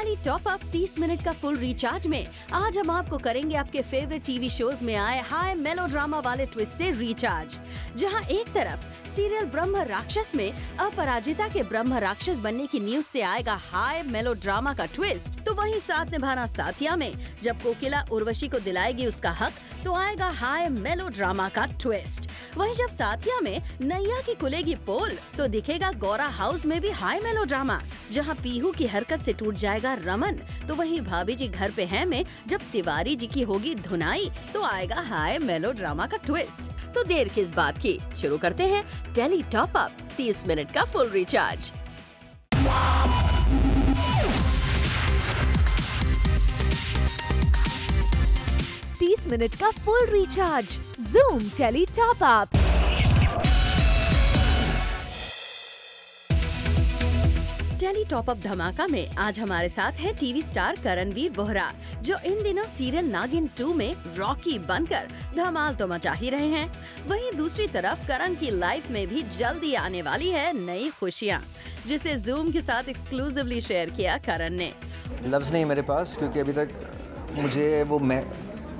Tele top up 30 minute का full recharge में आज हम आपको करेंगे आपके फेवरेट टीवी शोज में आए हाई मेलोड्रामा वाले ट्विस्ट से रिचार्ज। जहां एक तरफ सीरियल ब्रह्म राक्षस में अपराजिता के ब्रह्म राक्षस बनने की न्यूज से आएगा हाई मेलोड्रामा का ट्विस्ट, तो वहीं साथ निभाना साथिया में जब कोकिला उर्वशी को दिलाएगी उसका हक तो आएगा हाई मेलोड्रामा का ट्विस्ट। वहीं जब साथिया में नैया की खुलेगी पोल तो दिखेगा गौरा हाउस में भी हाई मेलोड्रामा, जहां पीहू की हरकत से टूट जाएगा रमन, तो वहीं भाभी जी घर पे हैं में जब तिवारी जी की होगी धुनाई तो आएगा हाई मेलोड्रामा का ट्विस्ट। तो देर किस बात की, शुरू करते हैं टेली टॉप अप 30 मिनट का फुल रिचार्ज। मिनट का full recharge Zoom tele top up. Tele top up धमाका में आज हमारे साथ है टीवी स्टार करणवीर बोहरा, जो इन दिनों सीरियल नागिन 2 में रॉकी बनकर धमाल तो मचा ही रहे हैं। वहीं दूसरी तरफ करण की लाइफ में भी जल्दी आने वाली है नई खुशियां, जिसे Zoom के साथ एक्सक्लूसिवली शेयर किया करण ने। लफ्ज़ नहीं मेरे पास, क्योंकि अभी तक मुझे वो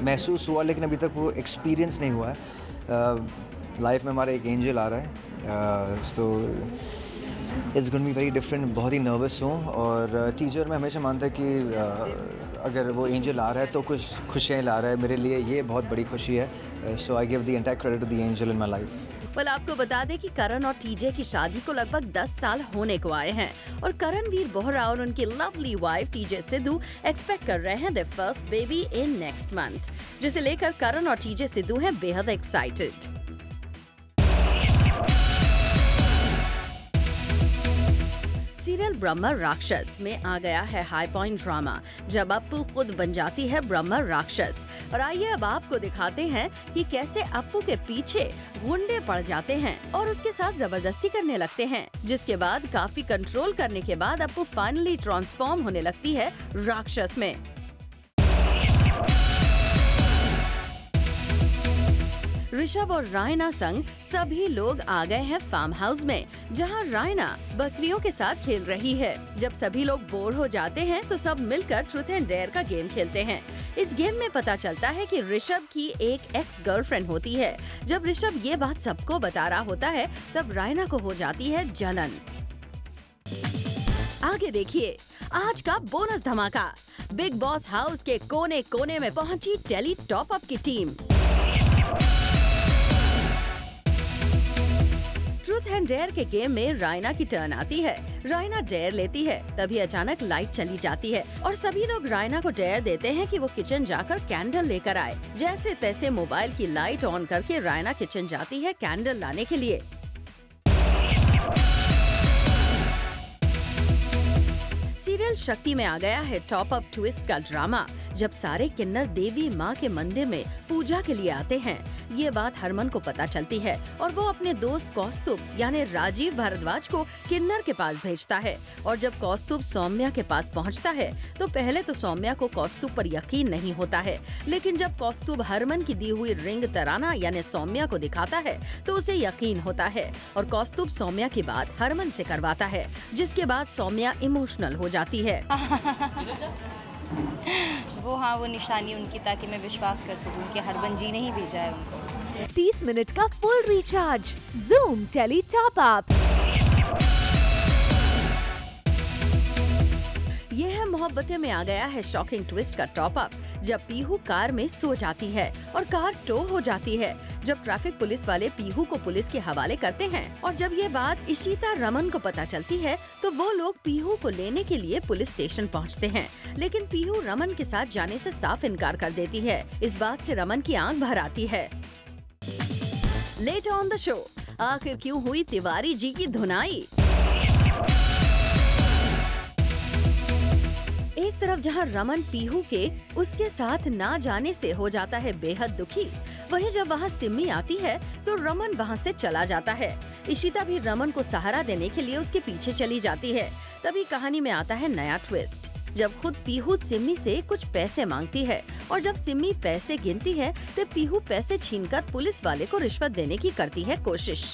महसूस हुआ लेकिन अभी तक वो एक्सपीरियंस नहीं हुआ है। लाइफ में हमारा एक एंजल आ रहा है, तो it's going be very different. बहुत ही नर्वस हूँ और टीचर मैं हमेशा मानता है कि अगर वो एंजल आ रहा है तो कुछ खुशियाँ ला रहा है। मेरे लिए ये बहुत बड़ी खुशी है, so I give the entire credit to the angel in my life. well, आपको बता दें कि करण और टीजे की शादी को लगभग 10 साल होने को आए हैं और करणवीर बोहरा और उनकी lovely wife TJ Sidhu expect कर रहे हैं their first baby in next month, जिसे लेकर करण और टीजे सिद्धू हैं बेहद एक्साइटेड। सीरियल ब्रह्म राक्षस में आ गया है हाई पॉइंट ड्रामा, जब अप्पू खुद बन जाती है ब्रह्म राक्षस। और आइए अब आपको दिखाते हैं कि कैसे अप्पू के पीछे गुंडे पड़ जाते हैं और उसके साथ जबरदस्ती करने लगते हैं, जिसके बाद काफी कंट्रोल करने के बाद अप्पू फाइनली ट्रांसफॉर्म होने लगती है राक्षस में। ऋषभ और रायना संग सभी लोग आ गए हैं फार्म हाउस में, जहां रायना बकरियों के साथ खेल रही है। जब सभी लोग बोर हो जाते हैं तो सब मिलकर ट्रूथ एंड डेयर का गेम खेलते हैं। इस गेम में पता चलता है कि ऋषभ की एक एक्स गर्लफ्रेंड होती है। जब ऋषभ ये बात सबको बता रहा होता है तब रायना को हो जाती है जलन। आगे देखिए आज का बोनस धमाका। बिग बॉस हाउस के कोने कोने में पहुंची टेली टॉप अप की टीम। ट्रूथ एंड डेयर के गेम में रायना की टर्न आती है। रायना डेयर लेती है, तभी अचानक लाइट चली जाती है और सभी लोग रायना को डेयर देते हैं कि वो किचन जाकर कैंडल लेकर आए। जैसे तैसे मोबाइल की लाइट ऑन करके रायना किचन जाती है कैंडल लाने के लिए। सीरियल शक्ति में आ गया है टॉप अप ट्विस्ट का ड्रामा, जब सारे किन्नर देवी माँ के मंदिर में पूजा के लिए आते हैं। ये बात हरमन को पता चलती है और वो अपने दोस्त कौस्तुभ यानी राजीव भारद्वाज को किन्नर के पास भेजता है। और जब कौस्तुभ सौम्या के पास पहुंचता है तो पहले तो सौम्या को कौस्तुभ पर यकीन नहीं होता है, लेकिन जब कौस्तुभ हरमन की दी हुई रिंग तराना यानी सौम्या को दिखाता है तो उसे यकीन होता है और कौस्तुभ सौम्या की बात हरमन से करवाता है, जिसके बाद सौम्या इमोशनल हो जाती है। वो निशानी उनकी, ताकि मैं विश्वास कर सकूं कि हरबन जी ने ही भेजा है उनको। 30 मिनट का full recharge Zoom tele top up. ये है मोहब्बतें में आ गया है शॉकिंग ट्विस्ट का टॉप अप, जब पीहू कार में सो जाती है और कार टो हो जाती है। जब ट्रैफिक पुलिस वाले पीहू को पुलिस के हवाले करते हैं और जब ये बात इशिता रमन को पता चलती है तो वो लोग पीहू को लेने के लिए पुलिस स्टेशन पहुंचते हैं, लेकिन पीहू रमन के साथ जाने से साफ इनकार कर देती है। इस बात से रमन की आंख भर आती है। लेटर ऑन द शो, आखिर क्यों हुई तिवारी जी की धुनाई? एक तरफ जहां रमन पीहू के उसके साथ ना जाने से हो जाता है बेहद दुखी, वहीं जब वहां सिम्मी आती है तो रमन वहां से चला जाता है। इशिता भी रमन को सहारा देने के लिए उसके पीछे चली जाती है। तभी कहानी में आता है नया ट्विस्ट, जब खुद पीहू सिम्मी से कुछ पैसे मांगती है और जब सिम्मी पैसे गिनती है तो पीहू पैसे छीनकर पुलिस वाले को रिश्वत देने की करती है कोशिश।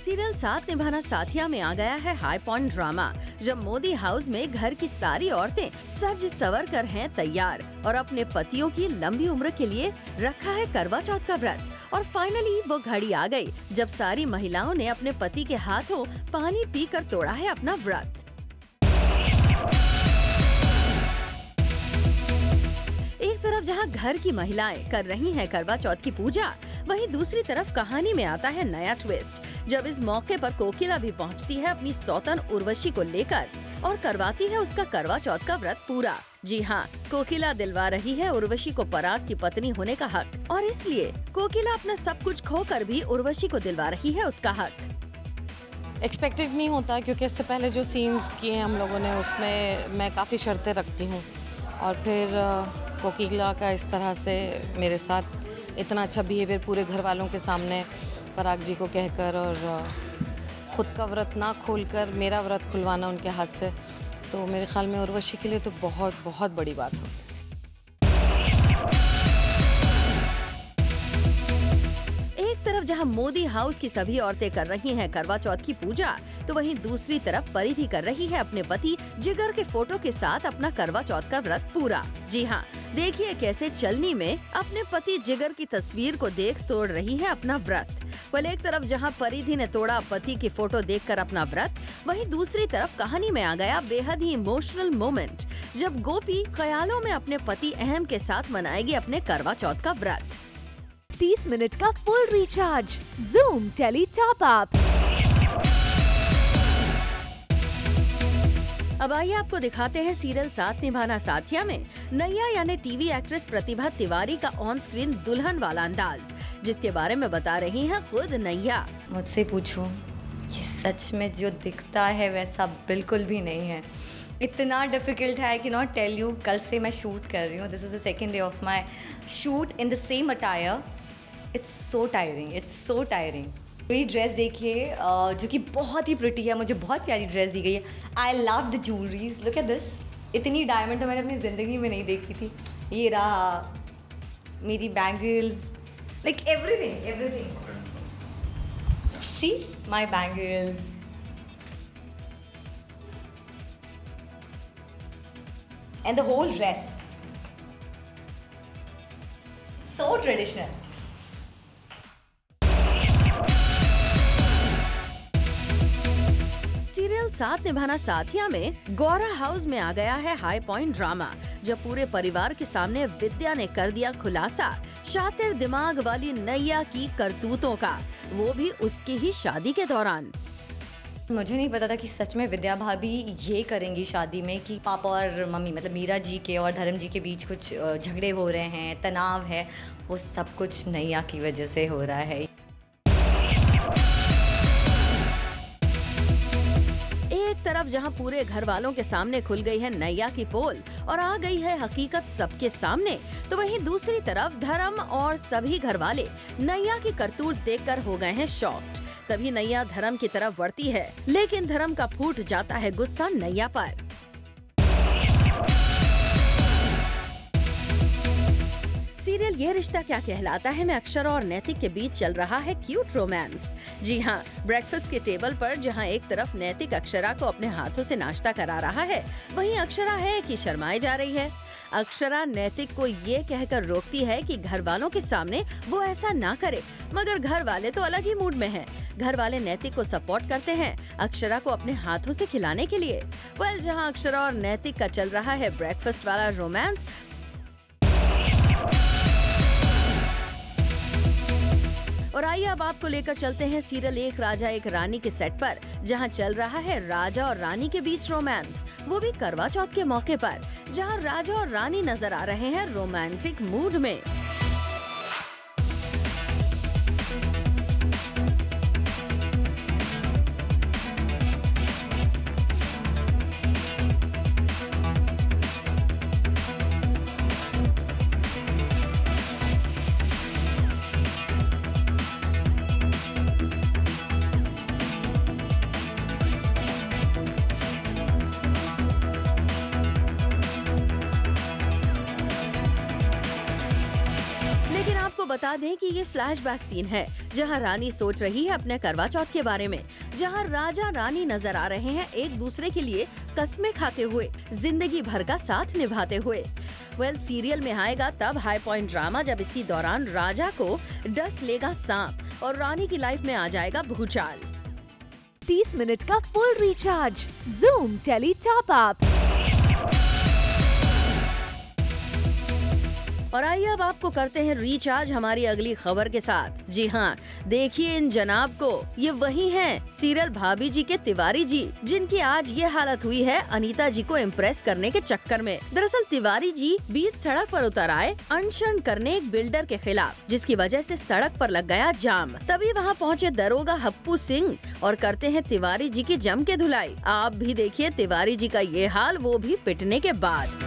सीरियल साथ निभाना साथिया में आ गया है हाई पॉइंट ड्रामा, जब मोदी हाउस में घर की सारी औरतें सज सवर कर हैं तैयार और अपने पतियों की लंबी उम्र के लिए रखा है करवा चौथ का व्रत। और फाइनली वो घड़ी आ गई जब सारी महिलाओं ने अपने पति के हाथों पानी पीकर तोड़ा है अपना व्रत। एक तरफ जहां घर की महिलाएं कर रही हैं करवा चौथ की पूजा, वहीं दूसरी तरफ कहानी में आता है नया ट्विस्ट, जब इस मौके पर कोकिला भी पहुंचती है अपनी सौतन उर्वशी को लेकर और करवाती है उसका करवा चौथ का व्रत पूरा। जी हाँ, कोकिला दिलवा रही है उर्वशी को पराग की पत्नी होने का हक, और इसलिए कोकिला अपना सब कुछ खोकर भी उर्वशी को दिलवा रही है उसका हक। एक्सपेक्टेड नहीं होता, क्योंकि इससे पहले जो सीन्स किए हैं हम लोगों ने, उसमें मैं काफ़ी शर्तें रखती हूँ, और फिर कोकिला का इस तरह से मेरे साथ इतना अच्छा बिहेवियर पूरे घर वालों के सामने पराग जी को कहकर, और खुद का व्रत ना खोलकर मेरा व्रत खुलवाना उनके हाथ से, तो मेरे ख्याल में उर्वशी के लिए तो बहुत बहुत बड़ी बात है। एक तरफ जहां मोदी हाउस की सभी औरतें कर रही हैं करवा चौथ की पूजा, तो वहीं दूसरी तरफ परिधि कर रही है अपने पति जिगर के फोटो के साथ अपना करवा चौथ का व्रत पूरा। जी हाँ, देखिए कैसे चलनी में अपने पति जिगर की तस्वीर को देख तोड़ रही है अपना व्रत। वह एक तरफ जहां परिधि ने तोड़ा पति की फोटो देखकर अपना व्रत, वहीं दूसरी तरफ कहानी में आ गया बेहद ही इमोशनल मोमेंट, जब गोपी ख्यालों में अपने पति अहम के साथ मनाएगी अपने करवा चौथ का व्रत। 30 मिनट का full recharge Zoom tele top up. अब आइए आपको दिखाते हैं सीरियल साथ निभाना साथिया में नैया यानी टीवी एक्ट्रेस प्रतिभा तिवारी का ऑन स्क्रीन दुल्हन वाला अंदाज, जिसके बारे में बता रही हैं खुद नैया। मुझसे पूछो कि सच में जो दिखता है वैसा बिल्कुल भी नहीं है। इतना डिफिकल्ट है, I can not tell you. कल से मैं शूट कर रही हूँ, this is the second day of my shoot in the same attire. It's so tiring, it's so tiring. मेरी ड्रेस देखिए जो कि बहुत ही प्रिटी है, मुझे बहुत प्यारी ड्रेस दी गई है। I love the jewelleries, look at this. इतनी डायमंड तो मैंने अपनी ज़िंदगी में नहीं देखी थी। ये रहा मेरी bangles, like everything everything. See my bangles, and the whole dress, so traditional. Serial Saath Nibhana साथिया में गौरा हाउस में आ गया है हाई पॉइंट ड्रामा, जब पूरे परिवार के सामने विद्या ने कर दिया खुलासा शातिर दिमाग वाली नैया की करतूतों का, वो भी उसकी ही शादी के दौरान। मुझे नहीं पता था कि सच में विद्या भाभी ये करेंगी शादी में, कि पापा और मम्मी मतलब मीरा जी के और धर्म जी के बीच कुछ झगड़े हो रहे हैं, तनाव है। वो सब कुछ नैया की वजह से हो रहा है। एक तरफ जहां पूरे घर वालों के सामने खुल गई है नैया की पोल और आ गई है हकीकत सबके सामने, तो वहीं दूसरी तरफ धर्म और सभी घर वाले नैया की करतूत देखकर हो गए हैं शॉक्ड। तभी नैया धर्म की तरफ बढ़ती है, लेकिन धर्म का फूट जाता है गुस्सा नैया पर। सीरियल ये रिश्ता क्या कहलाता है में अक्षरा और नैतिक के बीच चल रहा है क्यूट रोमांस। जी हाँ, ब्रेकफास्ट के टेबल पर जहाँ एक तरफ नैतिक अक्षरा को अपने हाथों से नाश्ता करा रहा है, वहीं अक्षरा है कि शर्माए जा रही है। अक्षरा नैतिक को ये कहकर रोकती है कि घर वालों के सामने वो ऐसा ना करे, मगर घर वाले तो अलग ही मूड में हैं। घर वाले नैतिक को सपोर्ट करते हैं अक्षरा को अपने हाथों से खिलाने के लिए। वेल, जहां अक्षरा और नैतिक का चल रहा है ब्रेकफास्ट वाला रोमांस, और आइए अब आपको लेकर चलते हैं सीरियल एक राजा एक रानी के सेट पर, जहां चल रहा है राजा और रानी के बीच रोमांस, वो भी करवा चौथ के मौके पर, जहां राजा और रानी नजर आ रहे हैं रोमांटिक मूड में। लेकिन आपको बता दें कि ये फ्लैशबैक सीन है जहां रानी सोच रही है अपने करवा चौथ के बारे में, जहां राजा रानी नजर आ रहे हैं एक दूसरे के लिए कस्में खाते हुए, जिंदगी भर का साथ निभाते हुए। सीरियल में आएगा तब हाई पॉइंट ड्रामा जब इसी दौरान राजा को डस लेगा सांप और रानी की लाइफ में आ जाएगा भूचाल। 30 मिनट का full recharge Zoom tele top up. और आइए अब आपको करते हैं रिचार्ज हमारी अगली खबर के साथ। जी हाँ, देखिए इन जनाब को, ये वही हैं सीरियल भाभी जी के तिवारी जी, जिनकी आज ये हालत हुई है अनीता जी को इम्प्रेस करने के चक्कर में। दरअसल तिवारी जी बीच सड़क पर उतर आए अनशन करने एक बिल्डर के खिलाफ, जिसकी वजह से सड़क पर लग गया जाम। तभी वहाँ पहुँचे दरोगा हप्पू सिंह और करते हैं तिवारी जी की जम के धुलाई। आप भी देखिए तिवारी जी का ये हाल, वो भी पिटने के बाद।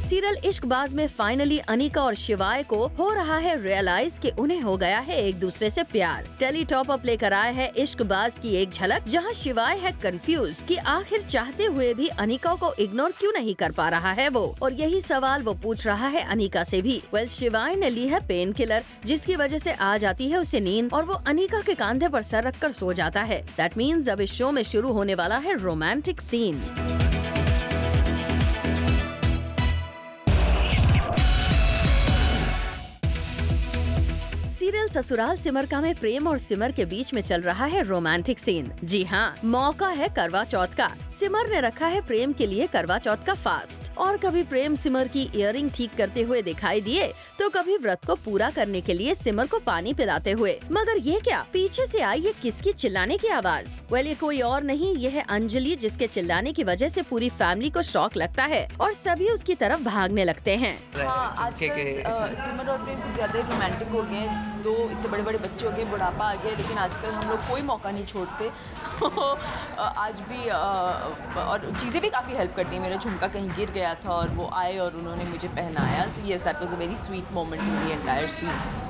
सीरियल इश्कबाज में फाइनली अनिका और शिवाय को हो रहा है रियलाइज कि उन्हें हो गया है एक दूसरे से प्यार। टेली टॉप अप लेकर आया है इश्कबाज की एक झलक, जहां शिवाय है कंफ्यूज कि आखिर चाहते हुए भी अनिका को इग्नोर क्यों नहीं कर पा रहा है वो, और यही सवाल वो पूछ रहा है अनिका से भी। शिवाय ने ली है पेन किलर, जिसकी वजह से आ जाती है उसे नींद और वो अनिका के कंधे पर सर रखकर सो जाता है। दैट मीन्स अब इस शो में शुरू होने वाला है रोमांटिक सीन। सीरियल ससुराल सिमरका में प्रेम और सिमर के बीच में चल रहा है रोमांटिक सीन। जी हाँ, मौका है करवा चौथ का। सिमर ने रखा है प्रेम के लिए करवा चौथ का फास्ट, और कभी प्रेम सिमर की इयररिंग ठीक करते हुए दिखाई दिए तो कभी व्रत को पूरा करने के लिए सिमर को पानी पिलाते हुए। मगर ये क्या, पीछे से आई ये किसकी चिल्लाने की आवाज? ये कोई और नहीं, ये है अंजलि, जिसके चिल्लाने की वजह से पूरी फैमिली को शॉक लगता है और सभी उसकी तरफ भागने लगते हैं। हाँ, आजकल सिमर और प्रेम कुछ ज्यादा रोमांटिक हो गए। दो इतने बड़े बड़े बच्चे हो गए, बुढ़ापा आ गया, लेकिन आजकल हम लोग कोई मौका नहीं छोड़ते। आज भी और चीज़ें भी काफ़ी हेल्प करती हैं। मेरा झुमका कहीं गिर गया था और वो आए और उन्होंने मुझे पहनाया। So yes, that was a very sweet moment in the entire scene.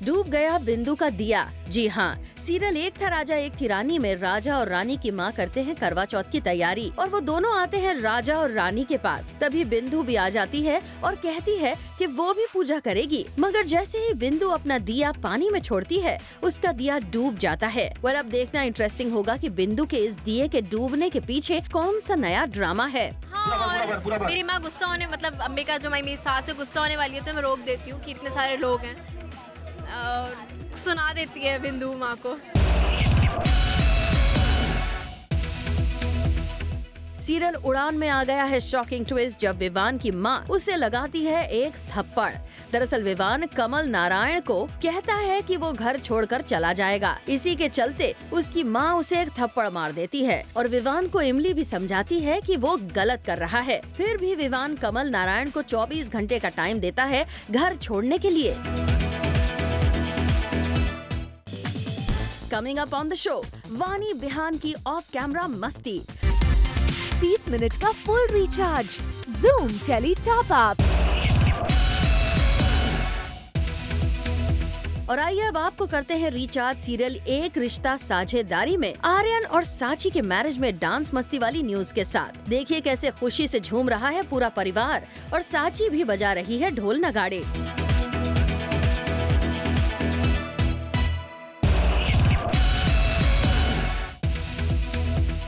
डूब गया बिंदु का दिया। जी हाँ, सीरियल एक था राजा एक थी रानी में राजा और रानी की माँ करते हैं करवा चौथ की तैयारी, और वो दोनों आते हैं राजा और रानी के पास। तभी बिंदु भी आ जाती है और कहती है कि वो भी पूजा करेगी, मगर जैसे ही बिंदु अपना दिया पानी में छोड़ती है उसका दिया डूब जाता है। अब देखना इंटरेस्टिंग होगा कि बिंदु के इस दिए के डूबने के पीछे कौन सा नया ड्रामा है। हाँ, और मेरी माँ गुस्सा होने, मतलब अंबिका जो मेरी सास है, गुस्सा होने वाली है तो मैं रोक देती हूँ कि इतने सारे लोग हैं, और सुना देती है बिंदु माँ को। सीरियल उड़ान में आ गया है शॉकिंग ट्विस्ट जब विवान की माँ उसे लगाती है एक थप्पड़। दरअसल विवान कमल नारायण को कहता है कि वो घर छोड़कर चला जाएगा। इसी के चलते उसकी माँ उसे एक थप्पड़ मार देती है और विवान को इमली भी समझाती है कि वो गलत कर रहा है। फिर भी विवान कमल नारायण को 24 घंटे का टाइम देता है घर छोड़ने के लिए। Coming up on the show, वानी बिहान की ऑफ कैमरा मस्ती। 30 मिनट का full recharge Zoom tele top up. और आइए अब आपको करते हैं रिचार्ज सीरियल एक रिश्ता साझेदारी में आर्यन और साची के मैरिज में डांस मस्ती वाली न्यूज के साथ। देखिए कैसे खुशी से झूम रहा है पूरा परिवार और साची भी बजा रही है ढोल नगाड़े।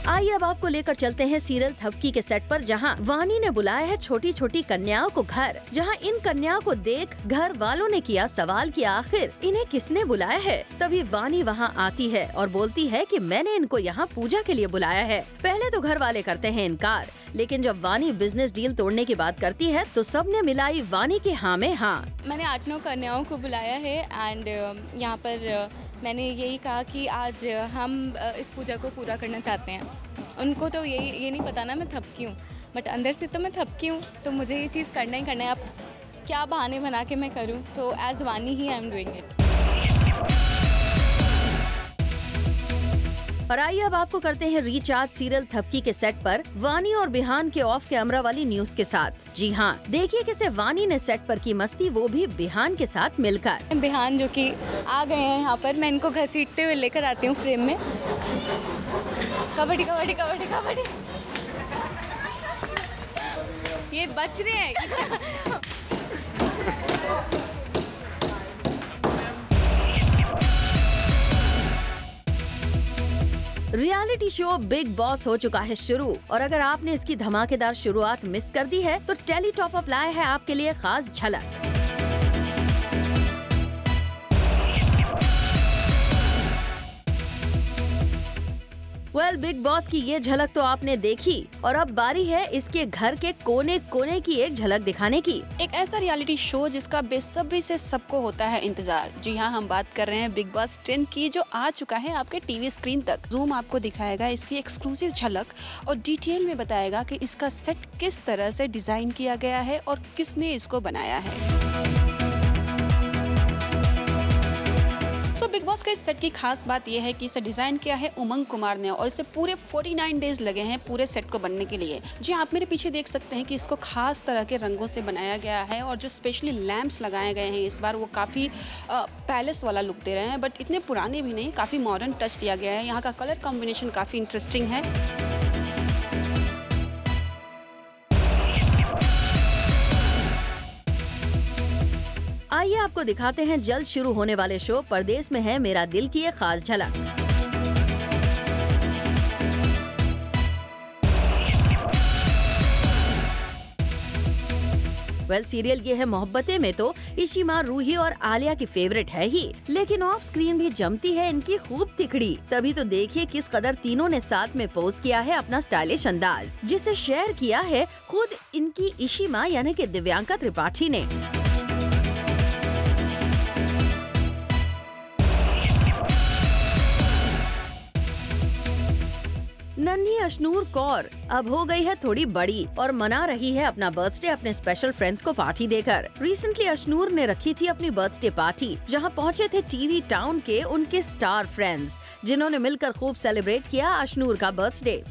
आइए अब आपको लेकर चलते हैं सीरियल थपकी के सेट पर, जहां वानी ने बुलाया है छोटी छोटी कन्याओं को घर। जहां इन कन्याओं को देख घर वालों ने किया सवाल कि आखिर इन्हें किसने बुलाया है। तभी वानी वहां आती है और बोलती है कि मैंने इनको यहाँ पूजा के लिए बुलाया है। पहले तो घर वाले करते हैं इनकार, लेकिन जब वानी बिजनेस डील तोड़ने की बात करती है तो सबने मिलाई वानी के हाँ में हाँ। मैंने 8-9 कन्याओं को बुलाया है एंड यहाँ पर मैंने यही कहा कि आज हम इस पूजा को पूरा करना चाहते हैं। उनको तो ये नहीं पता ना मैं थपकी हूँ, बट अंदर से तो मैं थपकी हूँ, तो मुझे ये चीज़ करना ही करना है। अब क्या बहाने बना के मैं करूँ, तो एज वानी ही आई एम डूइंग इट। और आइए अब आपको करते हैं रिचार्ज सीरियल थपकी के सेट पर वानी और बिहान के ऑफ कैमरा वाली न्यूज के साथ। जी हाँ, देखिए कैसे वानी ने सेट पर की मस्ती, वो भी बिहान के साथ मिलकर। बिहान जो कि आ गए हैं यहाँ पर, मैं इनको घसीटते हुए लेकर आती हूँ फ्रेम में। कबड्डी कबड्डी कबड्डी कबड्डी, ये बच रहे हैं। रियलिटी शो बिग बॉस हो चुका है शुरू और अगर आपने इसकी धमाकेदार शुरुआत मिस कर दी है तो टेली टॉप अप लाया है आपके लिए खास झलक। बिग बॉस की ये झलक तो आपने देखी और अब बारी है इसके घर के कोने कोने की एक झलक दिखाने की। एक ऐसा रियलिटी शो जिसका बेसब्री से सबको होता है इंतजार। जी हाँ, हम बात कर रहे हैं बिग बॉस 10 की, जो आ चुका है आपके टीवी स्क्रीन तक। जूम आपको दिखाएगा इसकी एक्सक्लूसिव झलक और डिटेल में बताएगा कि इसका सेट किस तरह से डिजाइन किया गया है और किसने इसको बनाया है। बिग बॉस के इस सेट की खास बात यह है कि इसे डिजाइन किया है उमंग कुमार ने और इसे पूरे 49 डेज लगे हैं पूरे सेट को बनने के लिए। जी आप मेरे पीछे देख सकते हैं कि इसको खास तरह के रंगों से बनाया गया है और जो स्पेशली लैंप्स लगाए गए हैं इस बार वो काफ़ी पैलेस वाला लुक दे रहे हैं, बट इतने पुराने भी नहीं, काफ़ी मॉडर्न टच दिया गया है। यहाँ का कलर कॉम्बिनेशन काफ़ी इंटरेस्टिंग है। आइए आपको दिखाते हैं जल्द शुरू होने वाले शो परदेस में है मेरा दिल की एक खास झलक। सीरियल ये है मोहब्बतें में तो इशिमा, रूही और आलिया की फेवरेट है ही, लेकिन ऑफ स्क्रीन भी जमती है इनकी खूब तिकड़ी। तभी तो देखिए किस कदर तीनों ने साथ में पोस्ट किया है अपना स्टाइलिश अंदाज, जिसे शेयर किया है खुद इनकी इशिमा यानी कि दिव्यांका त्रिपाठी ने। नन्ही अशनूर कौर अब हो गई है थोड़ी बड़ी और मना रही है अपना बर्थडे अपने स्पेशल फ्रेंड्स को पार्टी देकर। रिसेंटली अशनूर ने रखी थी अपनी बर्थडे पार्टी, जहां पहुंचे थे टीवी टाउन के उनके स्टार फ्रेंड्स, जिन्होंने मिलकर खूब सेलिब्रेट किया अशनूर का बर्थडे।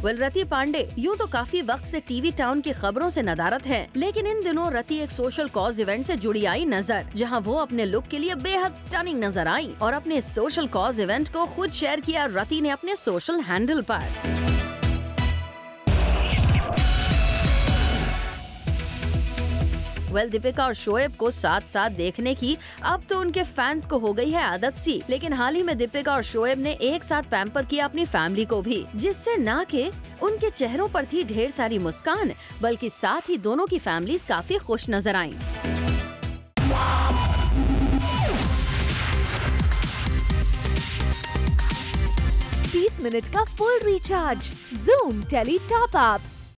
रति पांडे यूँ तो काफी वक्त से टीवी टाउन की खबरों से नदारत हैं, लेकिन इन दिनों रति एक सोशल कॉज इवेंट से जुड़ी आई नजर, जहां वो अपने लुक के लिए बेहद स्टनिंग नजर आई और अपने सोशल कॉज इवेंट को खुद शेयर किया रति ने अपने सोशल हैंडल पर। दीपिका और शोएब को साथ साथ देखने की अब तो उनके फैंस को हो गई है आदत सी, लेकिन हाल ही में दीपिका और शोएब ने एक साथ पैम्पर किया अपनी फैमिली को भी, जिससे न के उनके चेहरों पर थी ढेर सारी मुस्कान, बल्कि साथ ही दोनों की फैमिलीज काफी खुश नजर आईं। मिनट का full recharge, Zoom tele top up.